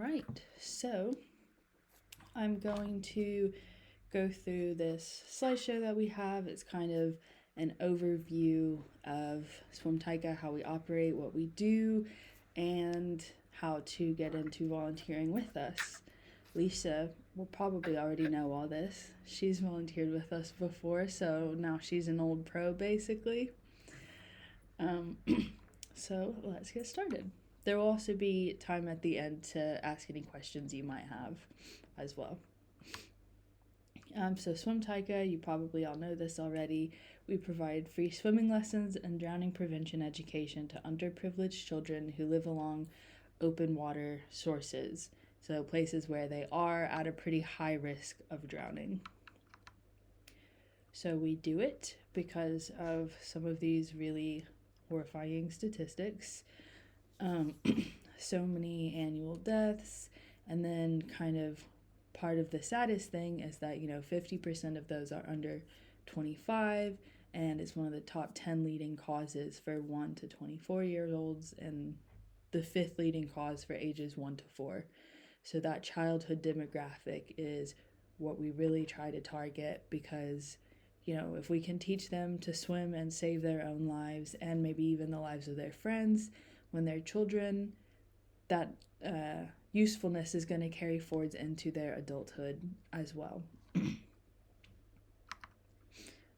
right, so I'm going to go through this slideshow that we have. It's kind of an overview of SwimTayka, how we operate, what we do, and how to get into volunteering with us. Lisa will probably already know all this. She's volunteered with us before, so now she's an old pro basically. So let's get started. There will also be time at the end to ask any questions you might have as well. So SwimTayka, you probably all know this already. We provide free swimming lessons and drowning prevention education to underprivileged children who live along open water sources, so places where they are at a pretty high risk of drowning. So we do it because of some of these really horrifying statistics. So many annual deaths, and then kind of part of the saddest thing is that 50% of those are under 25, and it's one of the top 10 leading causes for 1 to 24-year-olds, and the 5th leading cause for ages 1 to 4. So that childhood demographic is what we really try to target, because if we can teach them to swim and save their own lives and maybe even the lives of their friends when they're children, that usefulness is going to carry forwards into their adulthood as well.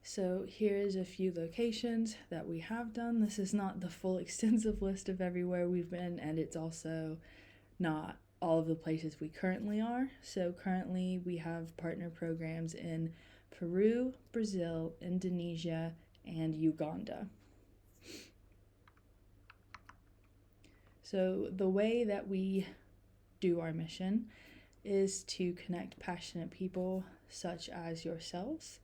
So here's a few locations that we have done. This is not the full extensive list of everywhere we've been, and it's also not all of the places we currently are. So currently we have partner programs in Peru, Brazil, Indonesia, and Uganda. So the way that we do our mission is to connect passionate people such as yourselves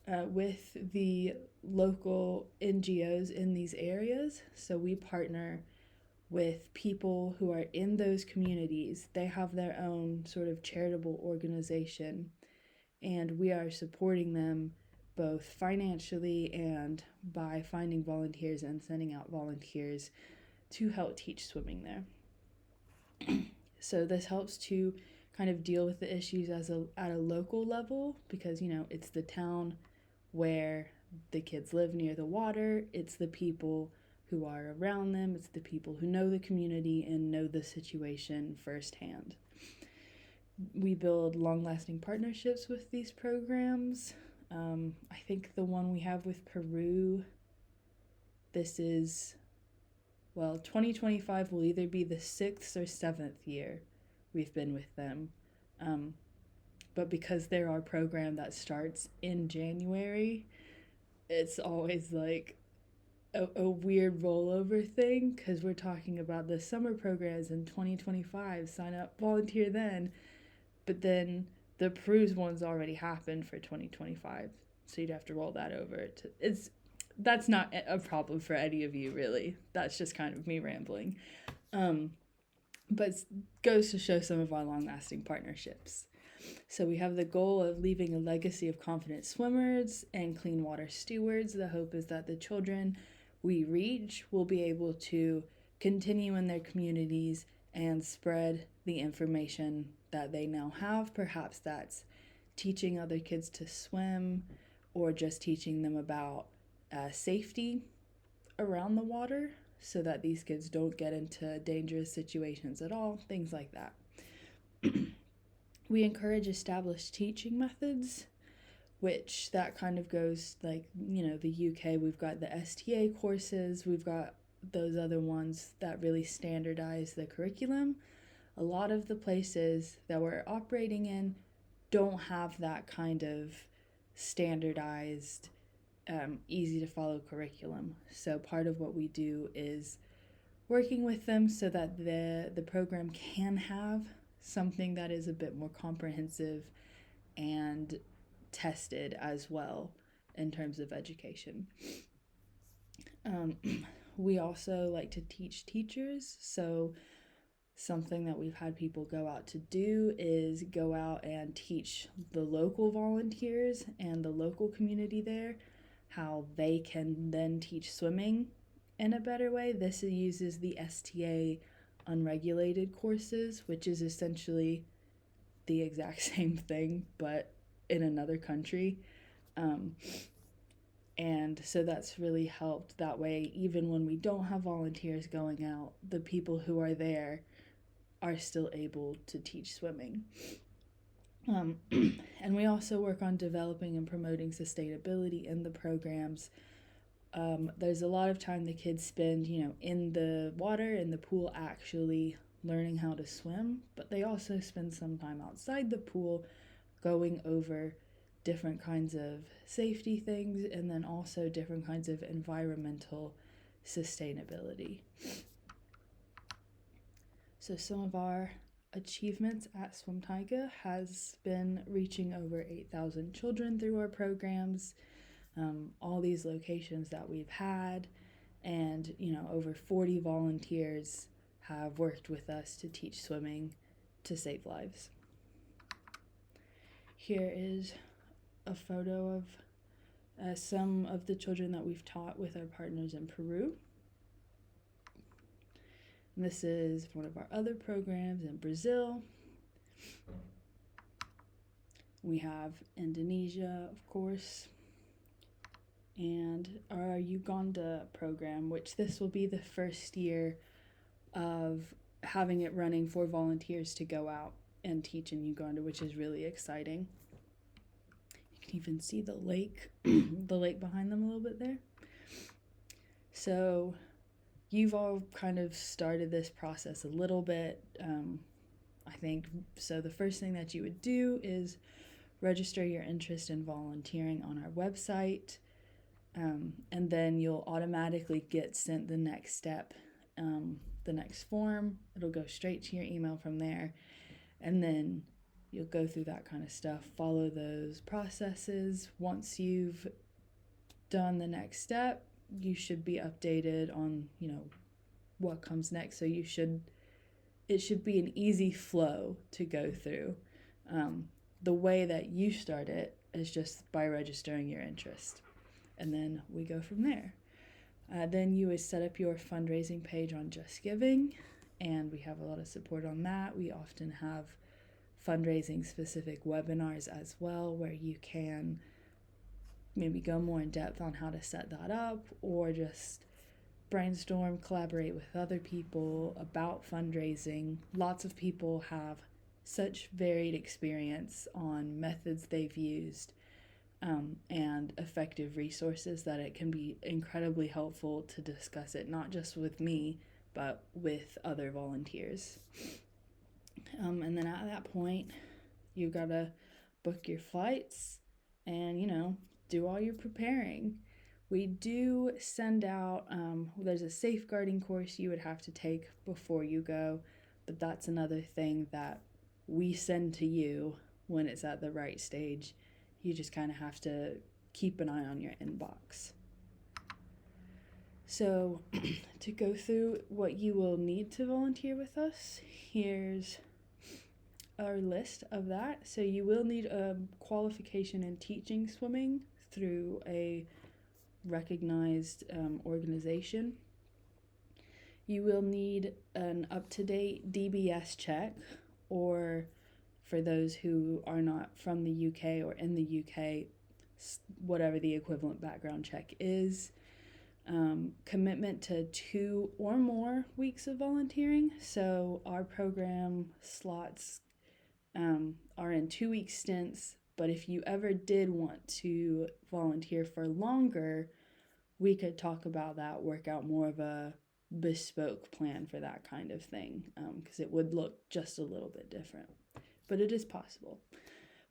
with the local NGOs in these areas. So we partner with people who are in those communities. They have their own sort of charitable organization, and we are supporting them both financially and by finding volunteers and sending out volunteers to help teach swimming there. So this helps to kind of deal with the issues at a local level, because it's the town where the kids live near the water, it's the people who are around them, it's the people who know the community and know the situation firsthand. We build long-lasting partnerships with these programs. I think the one we have with Peru, this is, 2025 will either be the 6th or 7th year we've been with them. But because they're our program that starts in January, it's always like a weird rollover thing, because we're talking about the summer programs in 2025, sign up, volunteer then. But then the Peru's one's already happened for 2025, so you'd have to roll that over. That's not a problem for any of you, really. That's just kind of me rambling. But it goes to show some of our long-lasting partnerships. So we have the goal of leaving a legacy of confident swimmers and clean water stewards. The hope is that the children we reach will be able to continue in their communities and spread the information that they now have. Perhaps that's teaching other kids to swim, or just teaching them about safety around the water, so that these kids don't get into dangerous situations at all, things like that. We encourage established teaching methods, which that kind of goes like, the UK, we've got the STA courses, we've got those other ones that really standardize the curriculum. A lot of the places that we're operating in don't have that kind of standardized, easy to follow curriculum. So part of what we do is working with them so that the program can have something that is a bit more comprehensive and tested as well in terms of education. We also like to teach teachers. So something that we've had people go out to do is go out and teach the local volunteers and the local community there how they can then teach swimming in a better way. This uses the STA unregulated courses, which is essentially the exact same thing, but in another country. Um, and so that's really helped. That way, even when we don't have volunteers going out, the people who are there are still able to teach swimming. And we also work on developing and promoting sustainability in the programs. There's a lot of time the kids spend, in the water, in the pool, actually learning how to swim, but they also spend some time outside the pool going over different kinds of safety things and then also different kinds of environmental sustainability. So some of our achievements at SwimTayka has been reaching over 8,000 children through our programs, all these locations that we've had, and over 40 volunteers have worked with us to teach swimming to save lives. Here is a photo of some of the children that we've taught with our partners in Peru. And this is one of our other programs in Brazil. We have Indonesia, of course, and our Uganda program, which this will be the first year of having it running for volunteers to go out and teach in Uganda, which is really exciting. You can even see the lake, the lake behind them a little bit there. So you've all kind of started this process a little bit, I think. So the first thing that you would do is register your interest in volunteering on our website, and then you'll automatically get sent the next step, the next form. It'll go straight to your email from there, and then you'll go through that kind of stuff, follow those processes. Once you've done the next step, you should be updated on what comes next. So it should be an easy flow to go through. The way that you start it is just by registering your interest, and then we go from there. Then you would set up your fundraising page on Just Giving, and we have a lot of support on that. We often have fundraising specific webinars as well, where you can maybe go more in depth on how to set that up, or just brainstorm, collaborate with other people about fundraising. Lots of people have such varied experience on methods they've used, and effective resources, that it can be incredibly helpful to discuss it, not just with me, but with other volunteers. And then at that point, you've got to book your flights and, do all your preparing. We do send out, there's a safeguarding course you would have to take before you go, but that's another thing that we send to you when it's at the right stage. You just kind of have to keep an eye on your inbox. So to go through what you will need to volunteer with us, here's our list of that. So you will need a qualification in teaching swimming through a recognized organization. You will need an up-to-date DBS check, or for those who are not from the UK or in the UK, whatever the equivalent background check is. Commitment to 2 or more weeks of volunteering. So our program slots are in 2-week stints, but if you ever did want to volunteer for longer, we could talk about that, work out more of a bespoke plan for that kind of thing, because it would look just a little bit different, but it is possible.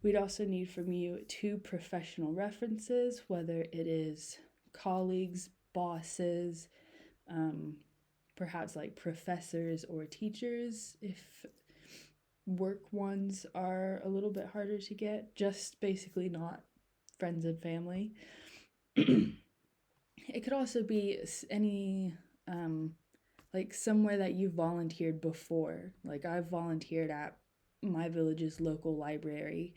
We'd also need from you 2 professional references, whether it is colleagues, bosses, perhaps like professors or teachers, if work ones are a little bit harder to get, just basically not friends and family. It could also be any like somewhere that you volunteered before. Like I've volunteered at my village's local library,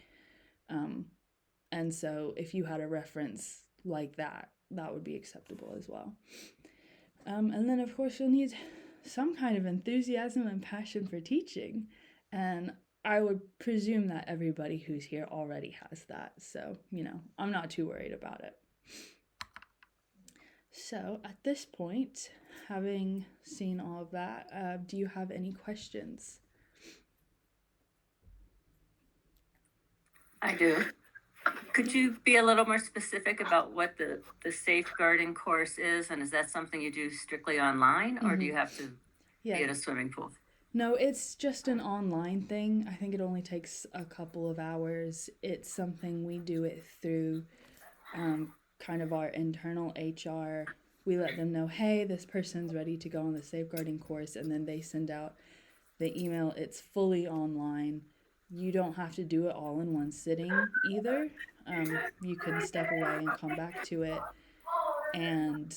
and so if you had a reference like that, that would be acceptable as well. And then of course you'll need some kind of enthusiasm and passion for teaching. And I would presume that everybody who's here already has that. So, I'm not too worried about it. So, at this point, having seen all of that, do you have any questions? I do. Could you be a little more specific about what the safeguarding course is? And is that something you do strictly online, or do you have to be at a swimming pool? No, it's just an online thing. I think it only takes a couple of hours. It's something we do it through kind of our internal HR. We let them know, hey, this person's ready to go on the safeguarding course, and then they send out the email. It's fully online. You don't have to do it all in one sitting either. You can step away and come back to it. And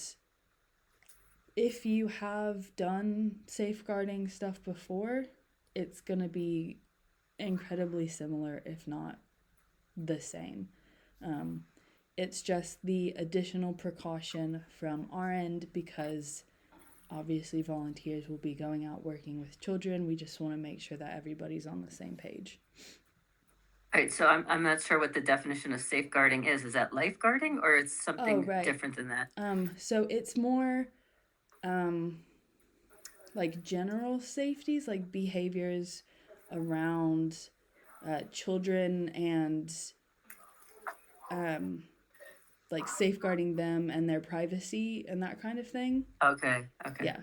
if you have done safeguarding stuff before, it's going to be incredibly similar, if not the same. It's just the additional precaution from our end because obviously volunteers will be going out working with children. We just want to make sure that everybody's on the same page. All right, so I'm not sure what the definition of safeguarding is. Is that lifeguarding, or it's something different than that? So it's more like general safeties, like behaviors around children and like safeguarding them and their privacy and that kind of thing. Okay. Yeah.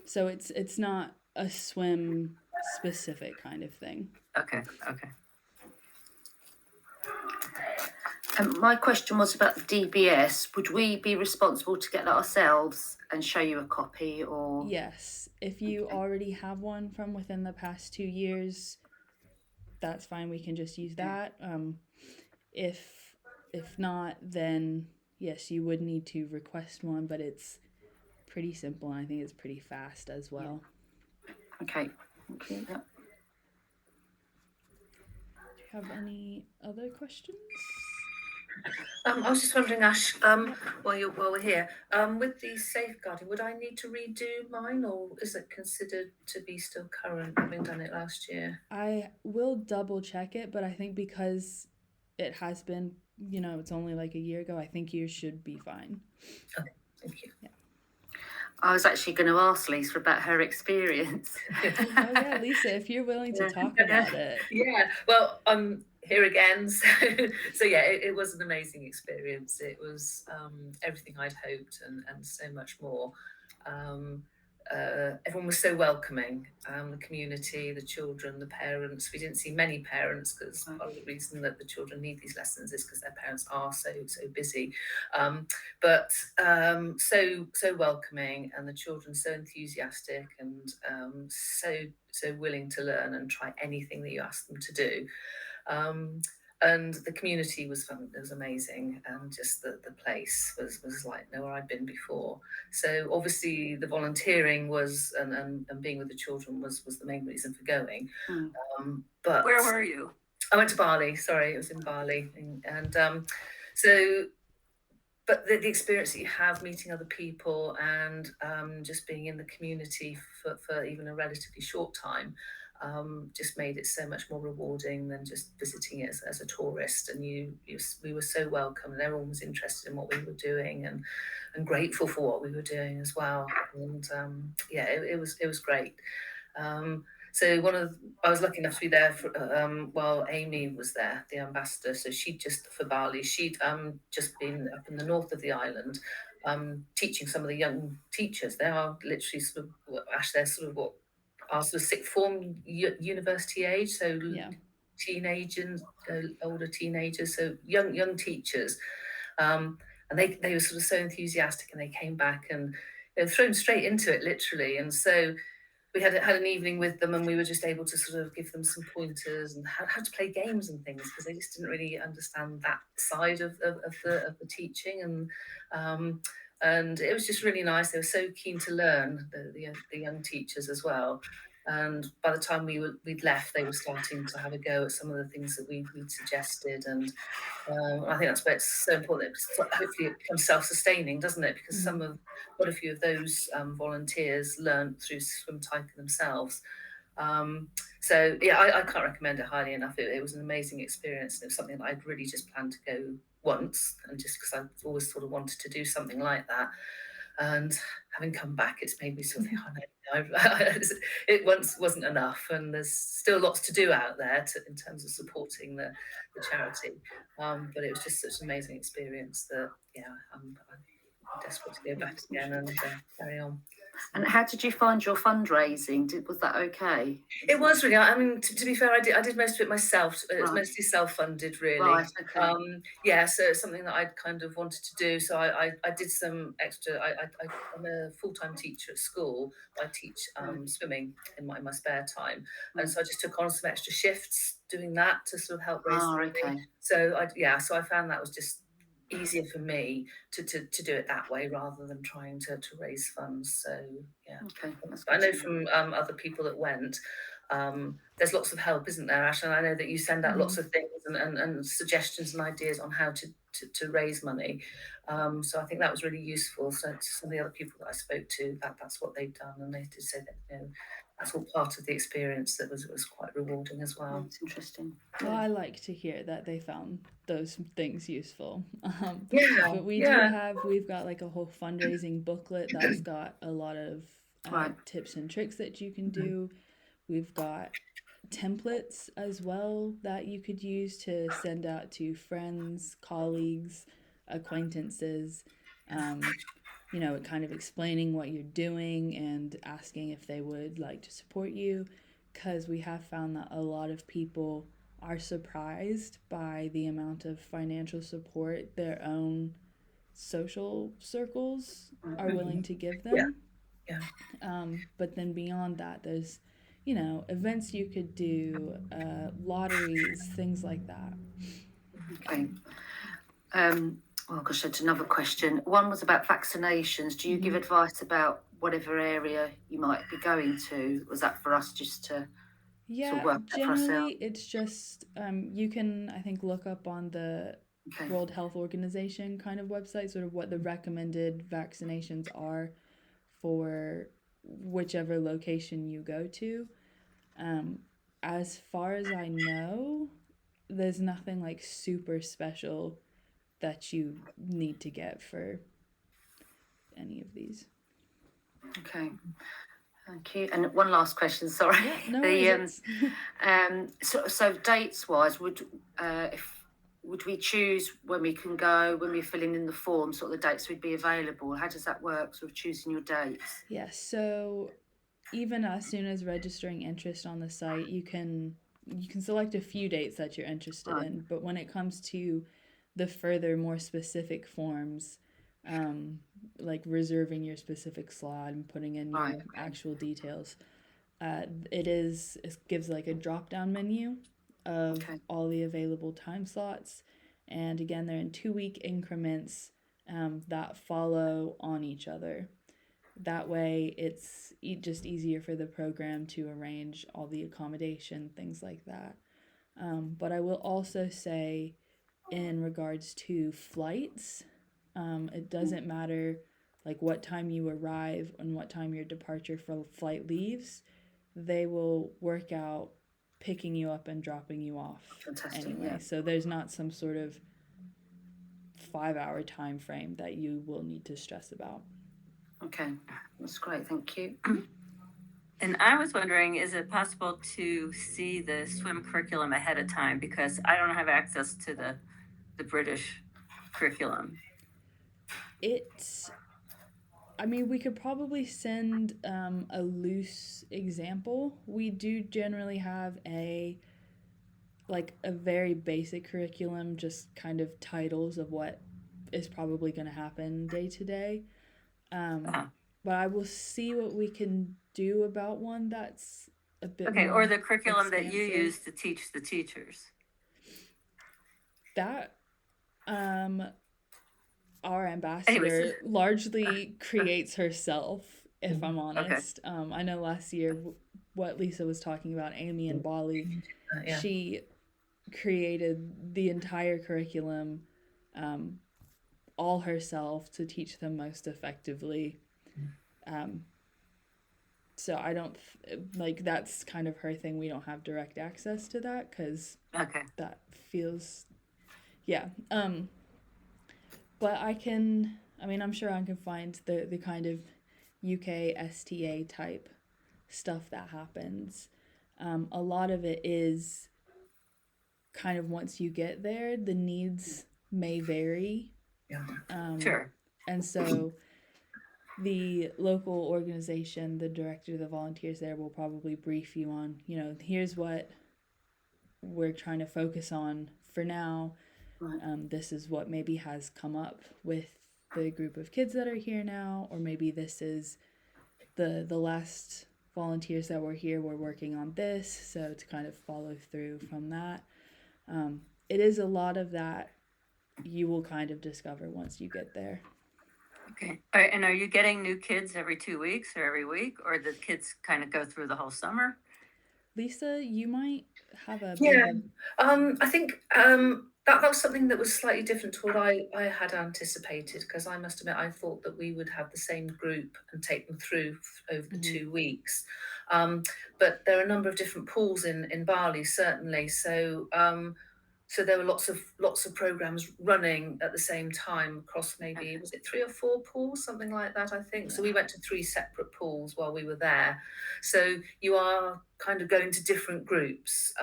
So it's not a swim specific kind of thing. Okay. My question was about the DBS. Would we be responsible to get that ourselves and show you a copy, or? Yes. If you already have one from within the past 2 years, that's fine. We can just use that. If not, then yes, you would need to request one, but it's pretty simple and I think it's pretty fast as well. Okay. Thank you. Yeah. Do you have any other questions? I was just wondering, Ash, while we're here, with the safeguarding, would I need to redo mine, or is it considered to be still current, having done it last year? I will double check it, but I think because it has been, it's only like a year ago, I think you should be fine. Okay, thank you. Yeah. I was actually going to ask Lisa about her experience. Oh yeah, Lisa, if you're willing to talk about it. Yeah, well, I'm here again, so yeah, it was an amazing experience. It was everything I'd hoped and so much more. Everyone was so welcoming, the community, the children, the parents. We didn't see many parents because part of the reason that the children need these lessons is because their parents are so busy. But so welcoming, and the children so enthusiastic and so willing to learn and try anything that you ask them to do. And the community was fun. It was amazing, and just the place was like nowhere I'd been before. So obviously the volunteering was and being with the children was the main reason for going. But where were you? I went to Bali. Sorry, it was in Bali, and so. But the experience that you have meeting other people and just being in the community for even a relatively short time just made it so much more rewarding than just visiting it as a tourist. And we were so welcome, and everyone was interested in what we were doing and grateful for what we were doing as well. And yeah, it was great. So I was lucky enough to be there while Amy was there, the ambassador. So she'd for Bali, she'd just been up in the north of the island, teaching some of the young teachers. They are literally they're sort of what are sort of sixth form university age, so teenagers, older teenagers, so young teachers, and they were sort of so enthusiastic, and they came back and they were thrown straight into it, literally. And so we had an evening with them, and we were just able to sort of give them some pointers and how to play games and things, because they just didn't really understand that side of the teaching. And it was just really nice. They were so keen to learn, the young teachers as well. And by the time we'd left, they were starting to have a go at some of the things that we'd suggested. And I think that's where it's so important. Hopefully, it becomes self-sustaining, doesn't it? Because quite a few of those volunteers learned through SwimTayka themselves. So yeah, I can't recommend it highly enough. It was an amazing experience, and it was something that I'd really just planned to go once, and just because I've always sort of wanted to do something like that. And having come back, it's made me sort of think, oh, no, it once wasn't enough, and there's still lots to do out there in terms of supporting the charity. But it was just such an amazing experience that, yeah, I'm desperate to go back again and carry on. And how did you find your fundraising? Was that okay? It was really. I mean, to be fair, I did most of it myself. It was mostly self-funded, really. Right. Okay. Yeah, so it's something that I'd kind of wanted to do. So I did some extra. I'm a full-time teacher at school. I teach swimming in my spare time, and so I just took on some extra shifts doing that to sort of help raise the money. Okay. So I found that was just easier for me to do it that way rather than trying to raise funds. So yeah, okay. I know from other people that went, there's lots of help, isn't there, Ash? And I know that you send out lots of things and suggestions and ideas on how to raise money. So I think that was really useful. So to some of the other people that I spoke to, that's what they've done, and they did say that that's all part of the experience that was quite rewarding as well. It's interesting. Well, I like to hear that they found those things useful. But we've got like a whole fundraising booklet that's got a lot of tips and tricks that you can do. We've got templates as well that you could use to send out to friends, colleagues, acquaintances, kind of explaining what you're doing and asking if they would like to support you, because we have found that a lot of people are surprised by the amount of financial support their own social circles are willing to give them. But then beyond that, there's events you could do, lotteries, things like that. Okay. Well, gosh, that's another question. One was about vaccinations. Do you give advice about whatever area you might be going to? Was that for us just to sort of work that for ourselves? Generally, it's just you can, I think, look up on the World Health Organization kind of website, sort of what the recommended vaccinations are for whichever location you go to. As far as I know, there's nothing like super special that you need to get for any of these. Okay. Thank you. And one last question, sorry. Yeah, no worries. So dates wise, would we choose when we can go, when we're filling in the form, sort of the dates would be available? How does that work, sort of choosing your dates? Yeah, so even as soon as registering interest on the site, you can select a few dates that you're interested in, but when it comes to the further, more specific forms, like reserving your specific slot and putting in your actual details, it gives like a drop-down menu of all the available time slots, and again, they're in 2-week increments that follow on each other. That way, it's just easier for the program to arrange all the accommodation, things like that. But I will also say, in regards to flights, it doesn't matter like what time you arrive and what time your departure for flight leaves. They will work out picking you up and dropping you off. Fantastic, anyway. yeah. So there's not some sort of 5-hour time frame that you will need to stress about. Okay, that's great. Thank you. And I was wondering, is it possible to see the swim curriculum ahead of time? Because I don't have access to the British curriculum. We could probably send a loose example. We do generally have a very basic curriculum, just kind of titles of what is probably going to happen day to day. But I will see what we can do about one that's a bit more or the curriculum expansive. that you use to teach the teachers. That our ambassador largely creates herself, if I'm honest. I know last year what Lisa was talking about, Amy and Bali, Yeah. she created the entire curriculum all herself to teach them most effectively. So I don't like that's kind of her thing. We don't have direct access to that because Okay. that feels, yeah. But I'm sure I can find the kind of UK STA type stuff that happens. A lot of it is kind of once you get there, the needs may vary. Yeah. Sure. And so the local organization, the director, the volunteers there will probably brief you on, here's what we're trying to focus on for now. Right. This is what maybe has come up with the group of kids that are here now, or maybe this is the last volunteers that were here were working on this, so to kind of follow through from that. It is a lot of that you will kind of discover once you get there. Okay. All right, and are you getting new kids every 2 weeks or every week, or the kids kind of go through the whole summer? Lisa, you might have a Yeah. bit I think that was something that was slightly different to what I had anticipated, because I must admit I thought that we would have the same group and take them through over the 2 weeks. But there are a number of different pools in Bali, certainly. So there were lots of programs running at the same time across maybe, was it 3 or 4 pools, something like that, I think. So we went to 3 separate pools while we were there. So you are kind of going to different groups.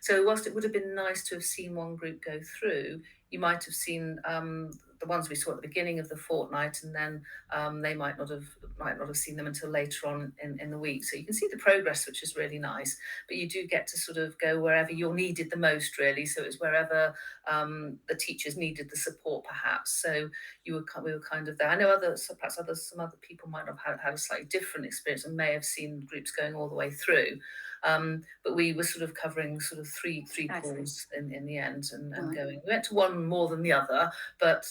So whilst it would have been nice to have seen one group go through, you might have seen the ones we saw at the beginning of the fortnight, and then they might not have seen them until later on in the week. So you can see the progress, which is really nice. But you do get to sort of go wherever you're needed the most, really. So it's wherever the teachers needed the support, perhaps. So we were kind of there. I know some other people might have had a slightly different experience and may have seen groups going all the way through. But we were sort of covering sort of three pools in the end, and going. We went to one more than the others, but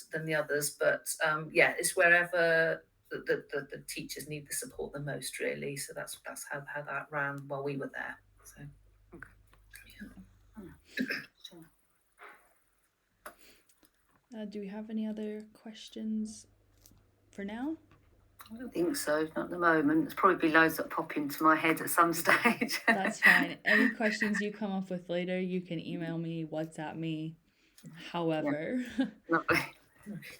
it's wherever the teachers need the support the most, really. So that's how that ran while we were there. So. do we have any other questions for now? I don't think so, not at the moment. There's probably loads that pop into my head at some stage. That's fine. Any questions you come up with later, you can email me, WhatsApp me, however. Lovely.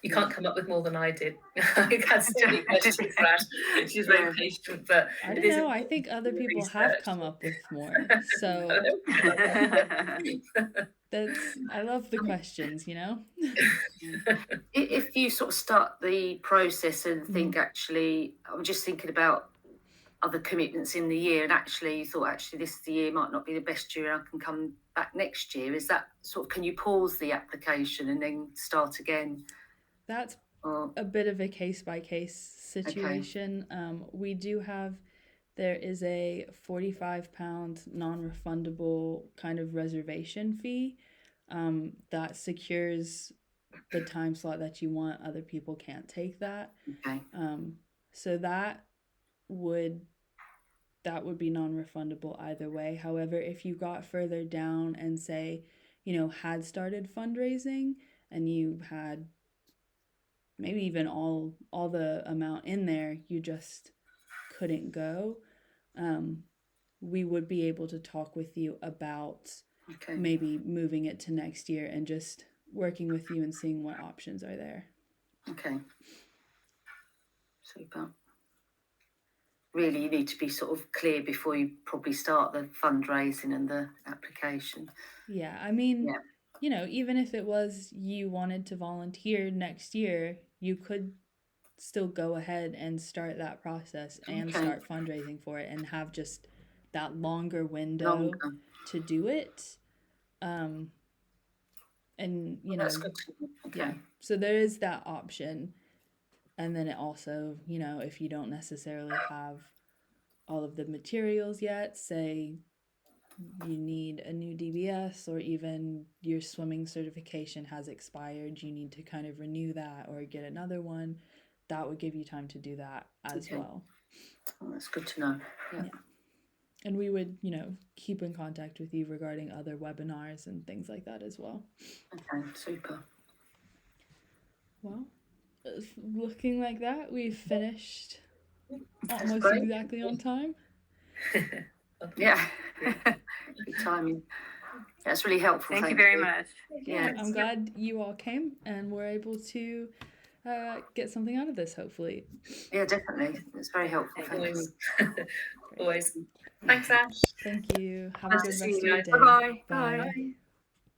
You can't come up with more than I did. I had so many questions for Ash. She's very patient, but I don't know. I think other people have come up with more. So I love the questions, If you sort of start the process and think, actually, I'm just thinking about other commitments in the year, and actually you thought, actually, this year might not be the best year, I can come back next year. Is that sort of, can you pause the application and then start again? That's a bit of a case-by-case situation. Okay. There is a £45 non-refundable kind of reservation fee that secures the time slot that you want. Other people can't take that. Okay. So that would be non-refundable either way. However, if you got further down and say, had started fundraising and you had maybe even all the amount in there, you just couldn't go, we would be able to talk with you about maybe moving it to next year and just working with you and seeing what options are there. Okay. Super. Really, you need to be sort of clear before you probably start the fundraising and the application. Yeah, even if it was you wanted to volunteer next year, you could still go ahead and start that process and start fundraising for it and have just that longer window to do it. And that's good. Yeah, so there is that option. And then it also, if you don't necessarily have all of the materials yet, say you need a new DBS, or even your swimming certification has expired, you need to kind of renew that or get another one, that would give you time to do that as well. Well, that's good to know. Yeah. And we would, keep in contact with you regarding other webinars and things like that as well. Okay, super. Well, it's looking like that, we've finished almost great. exactly on time. Yeah, good timing. That's really helpful. Thank you very much. Yeah, Yeah. I'm glad you all came and were able to get something out of this, hopefully. Yeah, definitely. It's very helpful. Thanks. Always. Thanks, Ash. Thank you. Have a Nice good to rest see of your you. day. Bye-bye. Bye. Bye.